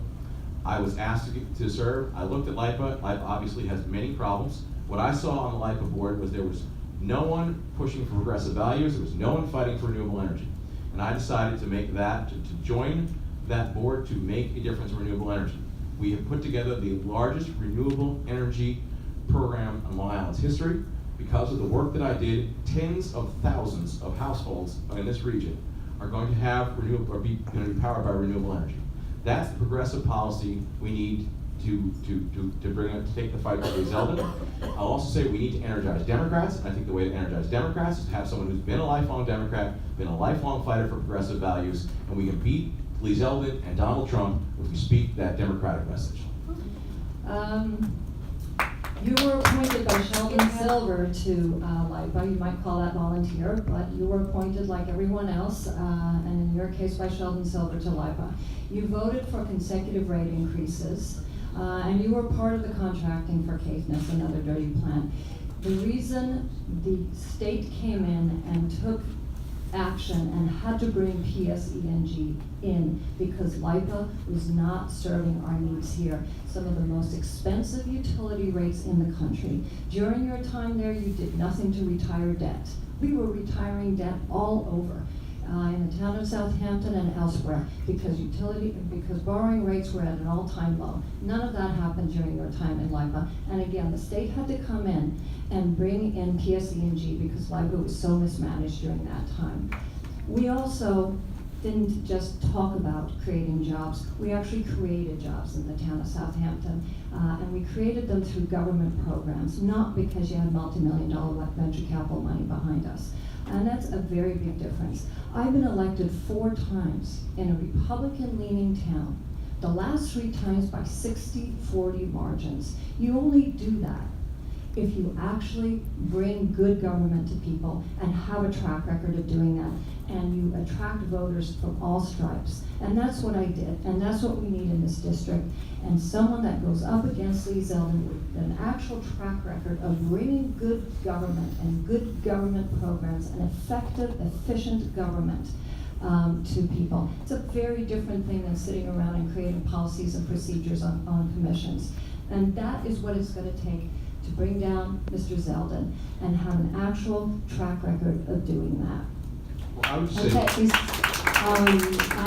I was asked to serve. I looked at LIPA. LIPA obviously has many problems. What I saw on the LIPA board was there was no one pushing for progressive values. There was no one fighting for renewable energy. And I decided to make that, to join that board to make a difference in renewable energy. We have put together the largest renewable energy program in Long Island's history. Because of the work that I did, tens of thousands of households in this region are going to have renewable, or be going to be powered by renewable energy. That's the progressive policy we need to bring it, to take the fight to Lee Zeldin. I'll also say we need to energize Democrats, and I think the way to energize Democrats is to have someone who's been a lifelong Democrat, been a lifelong fighter for progressive values, and we can beat Lee Zeldin and Donald Trump if we speak that Democratic message. You were appointed by Sheldon Silver to LIPA. You might call that volunteer, but you were appointed like everyone else, and in your case by Sheldon Silver to LIPA. You voted for consecutive rate increases, and you were part of the contracting for Caithness, another dirty plant. The reason the state came in and took action and had to bring PSENG in because LIPA was not serving our needs here. Some of the most expensive utility rates in the country. During your time there, you did nothing to retire debt. We were retiring debt all over. In the town of Southampton and elsewhere, because borrowing rates were at an all-time low. None of that happened during your time in LIPA. And again, the state had to come in and bring in PSENG because LIPA was so mismanaged during that time. We also didn't just talk about creating jobs, we actually created jobs in the town of Southampton. And we created them through government programs, not because you had multi-million-dollar venture capital money behind us. And that's a very big difference. I've been elected 4 times in a Republican-leaning town. The last 3 times by 60-40 margins. You only do that if you actually bring good government to people and have a track record of doing that, and you attract voters from all stripes. And that's what I did, and that's what we need in this district. And someone that goes up against Lee Zeldin with an actual track record of bringing good government and good government programs and effective, efficient government to people. It's a very different thing than sitting around and creating policies and procedures on commissions. And that is what it's going to take to bring down Mr. Zeldin and have an actual track record of doing that. Well, I would say, Okay,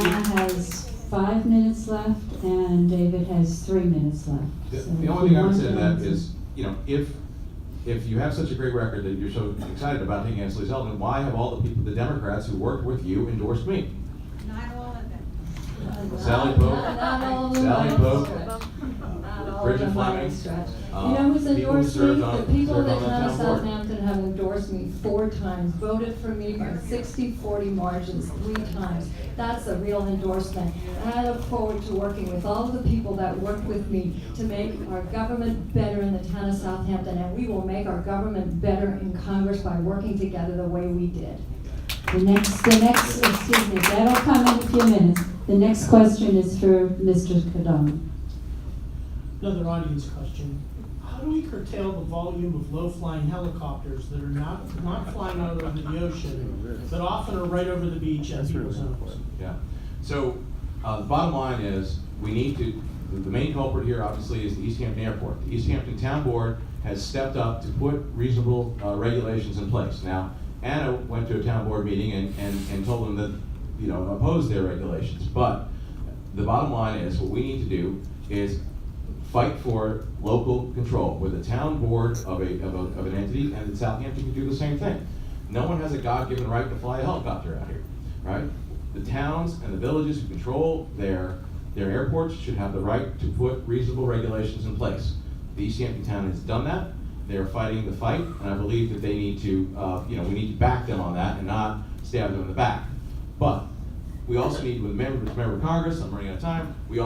Anna has 5 minutes left, and David has 3 minutes left. the So only thing I would if say to you that want to- is, if you have such a great record that you're so excited about taking against Lee Zeldin, why have all the people, the Democrats who worked with you, endorsed me? Not all of them. Sally Pope, Not all of them Sally by Pope, any stretch. Not all of Bridget them by any Fleming, stretch. people You know who's who endorsed me? served The on- people served that on the town of town board. Southampton have endorsed me 4 times, voted for me by 60-40 margins 3 times. That's a real endorsement. And I look forward to working with all of the people that worked with me to make our government better in the town of Southampton. And we will make our government better in Congress by working together the way we did. Excuse me, that'll come in a few minutes. The next question is for Mr. Cadamo. Another audience question. How do we curtail the volume of low-flying helicopters that are not flying out over the ocean, but often are right over the beach at people's homes? Yeah. So the bottom line is we need to, the main culprit here obviously is the East Hampton Airport. The East Hampton Town Board has stepped up to put reasonable regulations in place. Now, Anna went to a town board meeting and told them that, oppose their regulations. But the bottom line is what we need to do is fight for local control, with a town board of an entity, and Southampton can do the same thing. No one has a God-given right to fly a helicopter out here, right? The towns and the villages who control their airports should have the right to put reasonable regulations in place. The East Hampton town has done that. They're fighting the fight, and I believe that they need to, we need to back them on that and not stab them in the back. But we also need, with member of Congress, I'm running out of time, we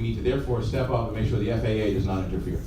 need to therefore step up and make sure the FAA does not interfere.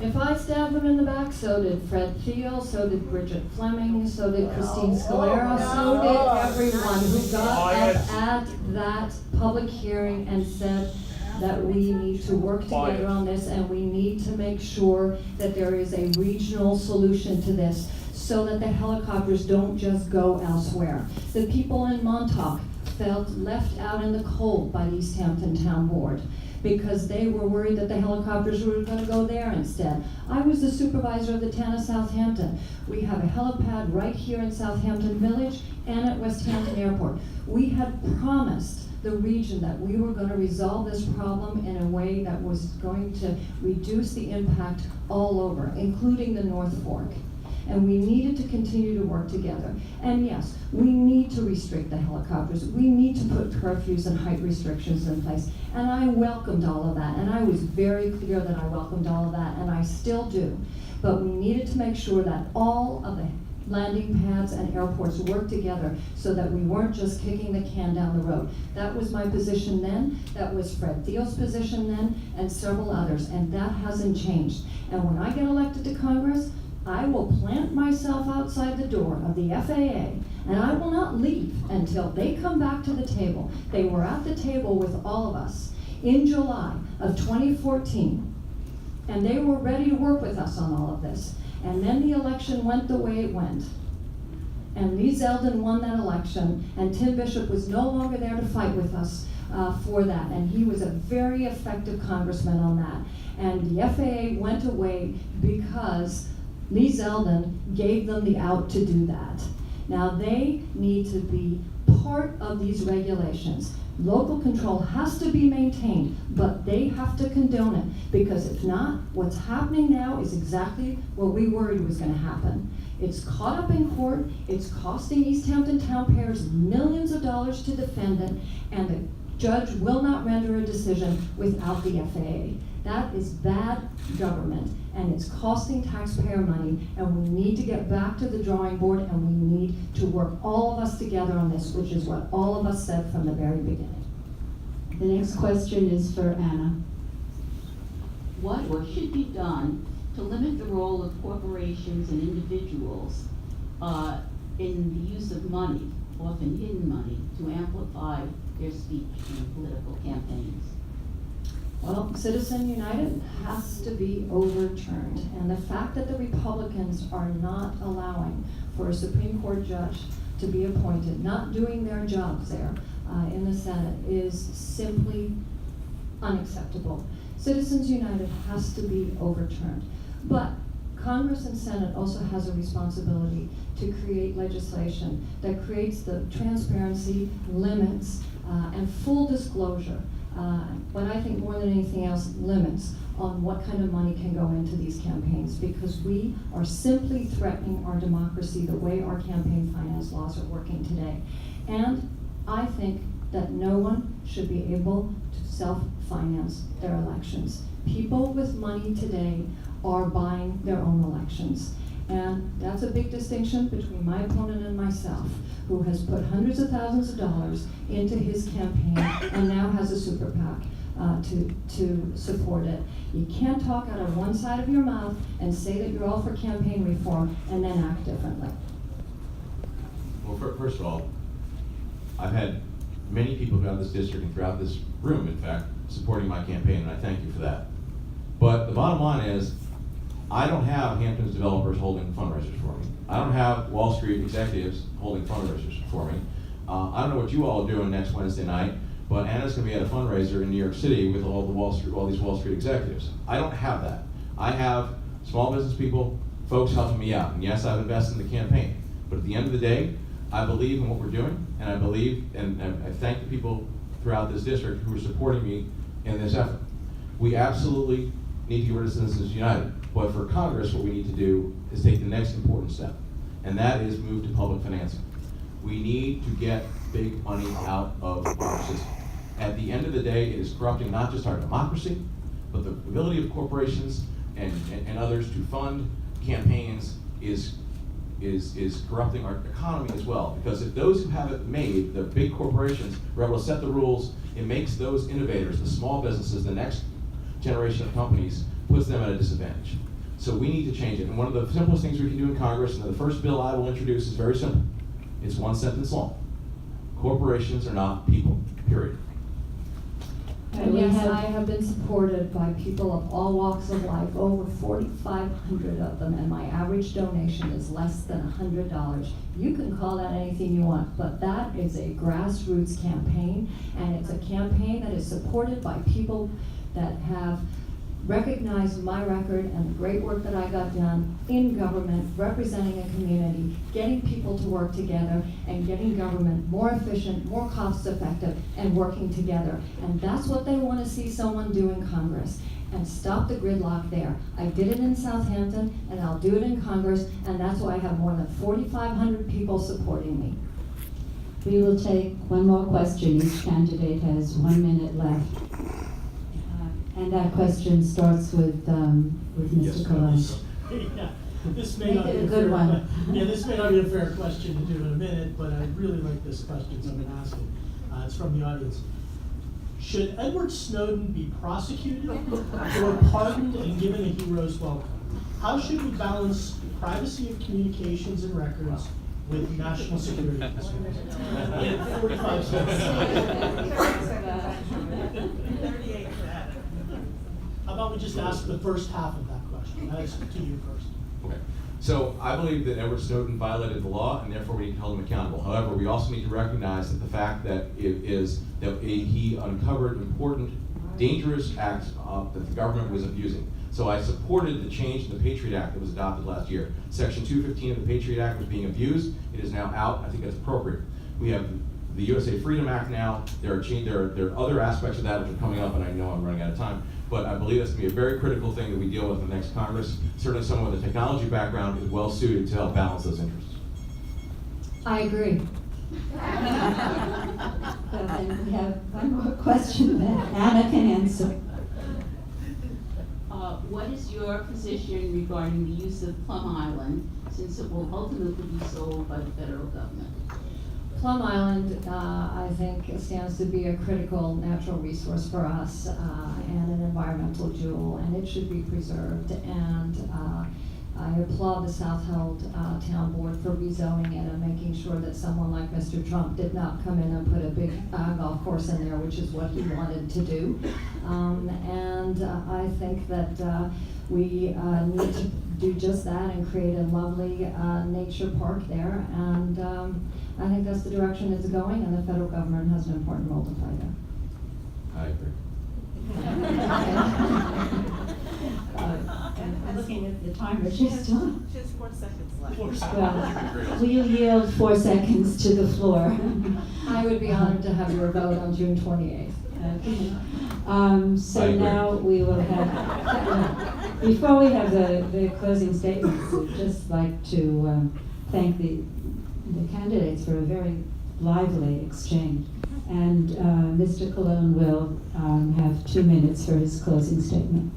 If I stabbed them in the back, so did Fred Thiel, so did Bridget Fleming, so did Christine Scalera, so did everyone who got up at that public hearing and said that we need to work together on this, and we need to make sure that there is a regional solution to this so that the helicopters don't just go elsewhere. The people in Montauk felt left out in the cold by the East Hampton Town Board because they were worried that the helicopters were going to go there instead. I was the supervisor of the town of Southampton. We have a helipad right here in Southampton Village and at West Hampton Airport. We had promised the region that we were going to resolve this problem in a way that was going to reduce the impact all over, including the North Fork. And we needed to continue to work together. And yes, we need to restrict the helicopters. We need to put curfews and height restrictions in place. And I welcomed all of that, and I was very clear that I welcomed all of that, and I still do. But we needed to make sure that all of the landing pads and airports work together so that we weren't just kicking the can down the road. That was my position then, that was Fred Thiel's position then, and several others, and that hasn't changed. And when I get elected to Congress, I will plant myself outside the door of the FAA, and I will not leave until they come back to the table. They were at the table with all of us in July of 2014, and they were ready to work with us on all of this. And then the election went the way it went. And Lee Zeldin won that election, and Tim Bishop was no longer there to fight with us for that. And he was a very effective congressman on that. And the FAA went away because Lee Zeldin gave them the out to do that. Now they need to be part of these regulations. Local control has to be maintained, but they have to condone it, because if not, what's happening now is exactly what we worried was going to happen. It's caught up in court, it's costing East Hampton taxpayers millions of dollars to defend it, and the judge will not render a decision without the FAA. That is bad government, and it's costing taxpayer money, and we need to get back to the drawing board, and we need to work all of us together on this, which is what all of us said from the very beginning. The next question is for Anna. What should be done to limit the role of corporations and individuals in the use of money, often hidden money, to amplify their speech in political campaigns? Well, Citizen United has to be overturned, and the fact that the Republicans are not allowing for a Supreme Court judge to be appointed, not doing their jobs there in the Senate, is simply unacceptable. Citizens United has to be overturned. But Congress and Senate also has a responsibility to create legislation that creates the transparency, limits, and full disclosure, but I think more than anything else, limits on what kind of money can go into these campaigns, because we are simply threatening our democracy the way our campaign finance laws are working today. And I think that no one should be able to self-finance their elections. People with money today are buying their own elections. And that's a big distinction between my opponent and myself, who has put hundreds of thousands of dollars into his campaign and now has a super PAC to support it. You can't talk out of one side of your mouth and say that you're all for campaign reform and then act differently. Well, first of all, I've had many people throughout this district and throughout this room, in fact, supporting my campaign, and I thank you for that. But the bottom line is, I don't have Hampton's developers holding fundraisers for me. I don't have Wall Street executives holding fundraisers for me. I don't know what you all are doing next Wednesday night, but Anna's going to be at a fundraiser in New York City with all these Wall Street executives. I don't have that. I have small business people, folks helping me out. And yes, I've invested in the campaign. But at the end of the day, I believe in what we're doing, and I believe, and I thank the people throughout this district who are supporting me in this effort. We absolutely need to get rid of Citizens United. But for Congress, what we need to do is take the next important step, and that is move to public financing. We need to get big money out of our system. At the end of the day, it is corrupting not just our democracy, but the ability of corporations and others to fund campaigns is corrupting our economy as well. Because if those who have it made, the big corporations, are able to set the rules, it makes those innovators, the small businesses, the next generation of companies, puts them at a disadvantage. So we need to change it. And one of the simplest things we can do in Congress, and the first bill I will introduce is very simple. It's one sentence long. Corporations are not people, period. And We yes, have- I have been supported by people of all walks of life, over 4,500 of them, and my average donation is less than $100. You can call that anything you want, but that is a grassroots campaign, and it's a campaign that is supported by people that have recognized my record and the great work that I got done in government, representing a community, getting people to work together, and getting government more efficient, more cost-effective, and working together. And that's what they want to see someone do in Congress, and stop the gridlock there. I did it in Southampton, and I'll do it in Congress, and that's why I have more than 4,500 people supporting me. We will take one more question. Each candidate has 1 minute left. And that question starts with Mr. Cologne. Yeah, this may Make not it be a a good fair one. Yeah, this may not be a fair question to do in a minute, but I really like this question, so I'm gonna ask it. It's from the audience. Should Edward Snowden be prosecuted or pardoned and given a hero's welcome? How should we balance privacy of communications and records with national security concerns? We have 45 seconds. 38 for that. How about we just ask the first half of that question? That is to you first. Okay. So I believe that Edward Snowden violated the law, and therefore we need to hold him accountable. However, we also need to recognize that the fact that he uncovered important, dangerous acts that the government was abusing. So I supported the change in the Patriot Act that was adopted last year. Section 215 of the Patriot Act was being abused. It is now out. I think that's appropriate. We have the USA Freedom Act now. There are other aspects of that which are coming up, and I know I'm running out of time. But I believe that's going to be a very critical thing that we deal with in the next Congress. Certainly someone with a technology background is well suited to help balance those interests. I agree. Well, then we have one more question that Anna can answer. What is your position regarding the use of Plum Island, since it will ultimately be sold by the federal government? Plum Island, I think, stands to be a critical natural resource for us and an environmental jewel, and it should be preserved. And I applaud the South Held Town Board for rezoning it and making sure that someone like Mr. Trump did not come in and put a big golf course in there, which is what he wanted to do. And I think that we need to do just that and create a lovely nature park there. And I think that's the direction it's going, and the federal government has an important role to play there. I agree. I'm looking at the timer, she's still. She has 4 seconds left. Well, will you yield 4 seconds to the floor? I would be honored to have your vote on June 28th. Okay. I So agree. now we will have, before we have the closing statements, I'd just like to thank the candidates for a very lively exchange. And Mr. Cologne will have 2 minutes for his closing statement.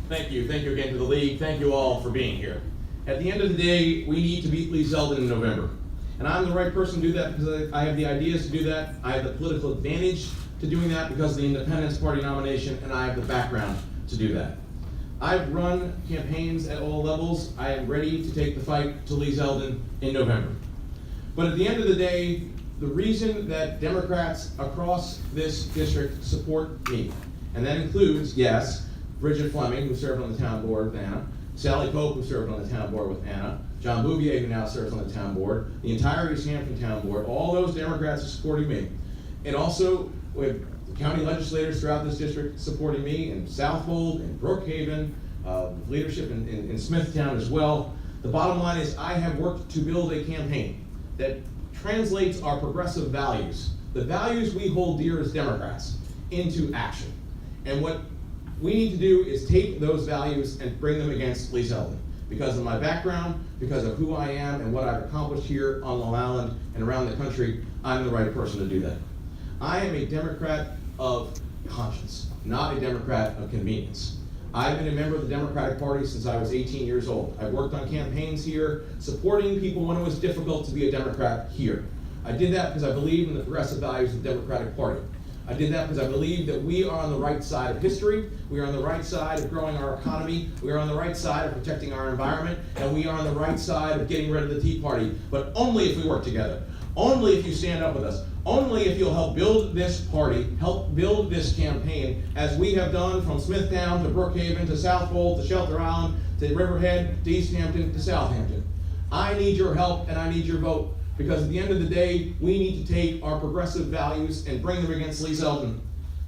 Thank you again to the league. Thank you all for being here. At the end of the day, we need to beat Lee Zeldin in November. And I'm the right person to do that because I have the ideas to do that. I have the political advantage to doing that because of the Independence Party nomination, and I have the background to do that. I've run campaigns at all levels. I am ready to take the fight to Lee Zeldin in November. But at the end of the day, the reason that Democrats across this district support me, and that includes, yes, Bridget Fleming, who served on the town board with Anna, Sally Pope, who served on the town board with Anna, John Bouvier, who now serves on the town board, the entire East Hampton town board, all those Democrats are supporting me. And also, with county legislators throughout this district supporting me in Southold, in Brookhaven, leadership in Smithtown as well. The bottom line is I have worked to build a campaign that translates our progressive values, the values we hold dear as Democrats, into action. And what we need to do is take those values and bring them against Lee Zeldin. Because of my background, because of who I am and what I've accomplished here on Long Island and around the country, I'm the right person to do that. I am a Democrat of conscience, not a Democrat of convenience. I've been a member of the Democratic Party since I was 18 years old. I've worked on campaigns here, supporting people when it was difficult to be a Democrat here. I did that because I believe in the progressive values of the Democratic Party. I did that because I believe that we are on the right side of history, we are on the right side of growing our economy, we are on the right side of protecting our environment, and we are on the right side of getting rid of the Tea Party, but only if we work together. Only if you stand up with us. Only if you'll help build this party, help build this campaign, as we have done from Smithtown to Brookhaven to South Pole to Shelter Island to Riverhead to East Hampton to Southampton. I need your help and I need your vote, because at the end of the day, we need to take our progressive values and bring them against Lee Zeldin.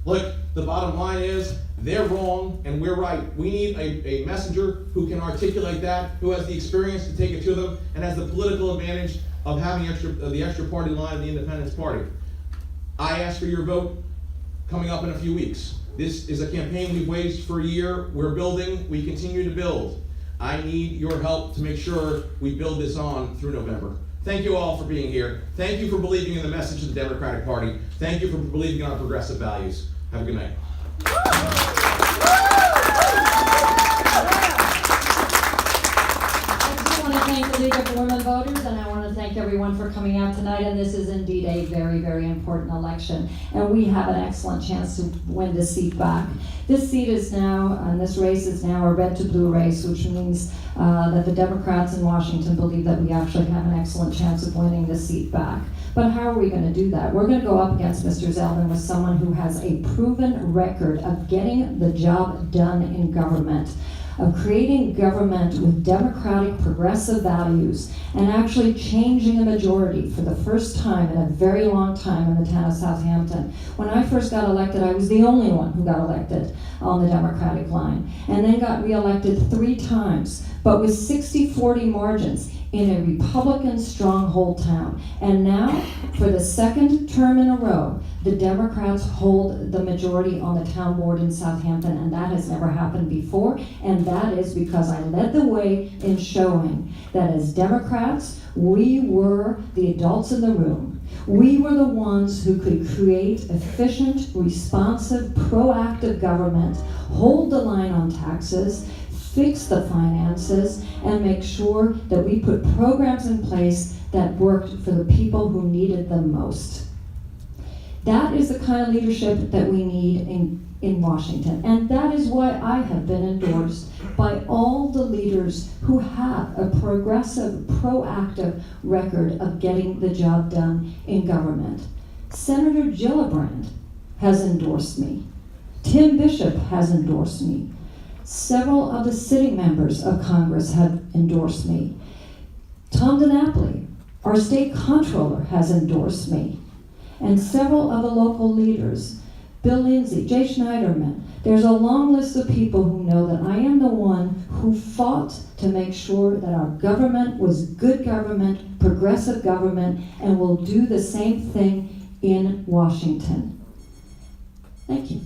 Look, the bottom line is, they're wrong and we're right. We need a messenger who can articulate that, who has the experience to take it to them, and has the political advantage of having the extra party line of the Independence Party. I ask for your vote coming up in a few weeks. This is a campaign we've waged for a year. We're building, we continue to build. I need your help to make sure we build this on through November. Thank you all for being here. Thank you for believing in the message of the Democratic Party. Thank you for believing in our progressive values. Have a good night. I want to thank the League of Women Voters, and I want to thank everyone for coming out tonight. And this is indeed a very, very important election. And we have an excellent chance to win this seat back. This seat is now, and this race is now a red to blue race, which means that the Democrats in Washington believe that we actually have an excellent chance of winning this seat back. But how are we going to do that? We're going to go up against Mr. Zeldin with someone who has a proven record of getting the job done in government, of creating government with democratic, progressive values, and actually changing a majority for the first time in a very long time in the town of Southampton. When I first got elected, I was the only one who got elected on the Democratic line, and then got reelected 3 times, but with 60-40 margins in a Republican stronghold town. And now, for the second term in a row, the Democrats hold the majority on the town board in Southampton, and that has never happened before, and that is because I led the way in showing that as Democrats, we were the adults in the room. We were the ones who could create efficient, responsive, proactive government, hold the line on taxes, fix the finances, and make sure that we put programs in place that worked for the people who needed them most. That is the kind of leadership that we need in Washington. And that is why I have been endorsed by all the leaders who have a progressive, proactive record of getting the job done in government. Senator Gillibrand has endorsed me. Tim Bishop has endorsed me. Several of the sitting members of Congress have endorsed me. Tom DiNapoli, our state comptroller, has endorsed me. And several of the local leaders, Bill Lindsay, Jay Schneiderman. There's a long list of people who know that I am the one who fought to make sure that our government was good government, progressive government, and will do the same thing in Washington. Thank you.